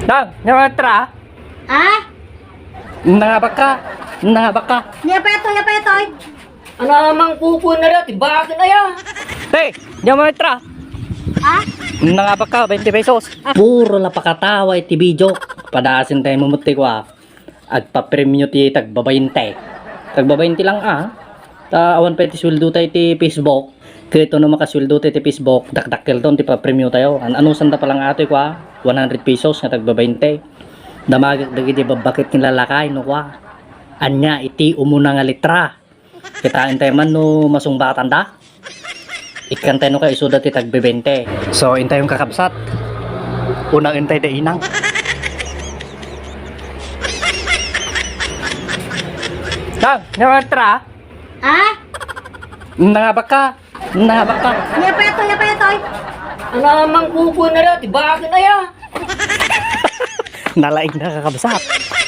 Dang, nyamatra. Ah? Nangabaka. Niya pa ito. Ano namang pupo na rin, bakit na yan? Hey, nyamatra. Ah? Nangabaka, 20 pesos. Puro la pakatawa iti video. Padaasin tayo mamuti ko At pa-premium ti tagbabayinte. Tagbabayinte lang awan pa iti sweldo tayo ti Facebook. Kaya ito na makasweldo tayo ti Facebook. Dakdakil doon ti pa-premium tayo. Ano sanda pa lang ato ko 100 pesos nga tagbabayinte. Damagak dagi di babakit nilalakay no kwa. Anya iti umuna nga litra. Kitain tayo man no masungbatan da. Ikantay no ka isuda ti tagbebente. So intay yung kakabsat. Unang intay da inang. Dang, nyamatra. Ah? Nangabaka. Niya pa ito. Ano namang pupo na rin, bakit na yan? Nalaing na kakabsat.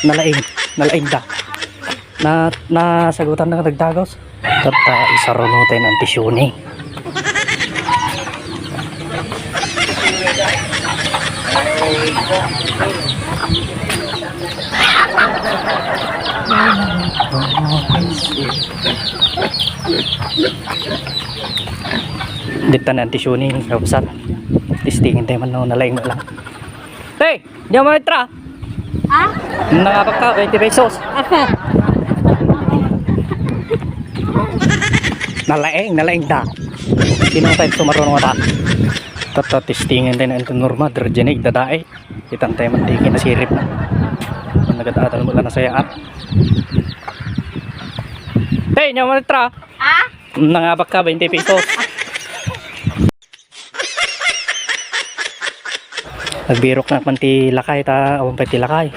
Nalaing da. Nasagutan na nagdagos. Tata isarunutin ang tisyuni. Dito na ang tisyuni kakabsat. Tistingin tayo man nalaing na lang. Hey! Diyan mo itra! Ah? Nangabaka, 20 pesos. Asa? Nalaing da. Sino tayo sumarunong ata? Tata testingin tayo na ito norma. Derjenig dadae. Kitang tayo mandigin na sirip na. Nagadaadal mo lang na sayaan. Hey, nyo manitra. Ah? Nangabaka, 20 pesos. Nagbirok na panti lakay awan pa ti lakay.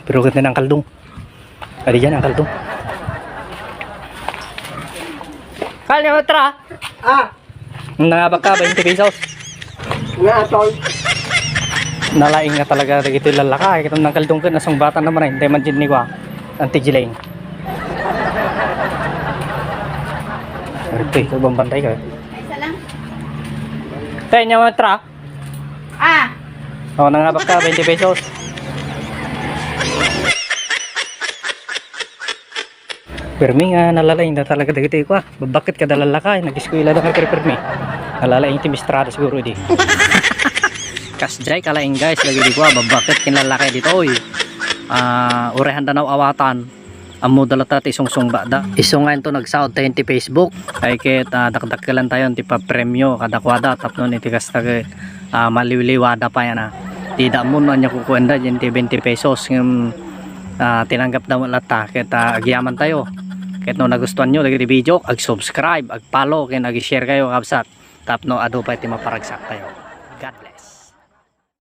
Birokit na ng kaldong. Adi dyan ang kaldong. Kanya mo tra. Ah, Nangabaka 20 pesos. nga tol. Nalaing nga talaga dito lalakay. Kitang ng kaldong ka nasang bata naman hindi man dyan ni kwa. Anti-jilain. Ito ikaw bang bantay ka? Isa lang. Kanya mo tra. Ah? Nangabaka 20 pesos. Permi nga nalalaing na talaga dito ko Bakit ka dalalakay? Nag-eskwela na ka permi. Nalalaing ti mistrada siguro di. Kasjay kalaing guys lagi di ko babakit kinalalakay dito oy. Urehan danaw awatan. Amo dalata ti sungsung bada. Isungan to nagsaud tayo ti Facebook. Ay ket dakdakkelan tayo ti pa-premyo kada kwada tapno ni ti kasta maliwliwada pa yan Di mo na niya kukuenda dyan ti 20 pesos ng tinanggap daw lata kita agyaman tayo kahit no nagustuhan nyo lagi di video ag-subscribe ag-follow kaya nag-share kayo kapsat tapno ado pa iti maparagsak tayo. God bless.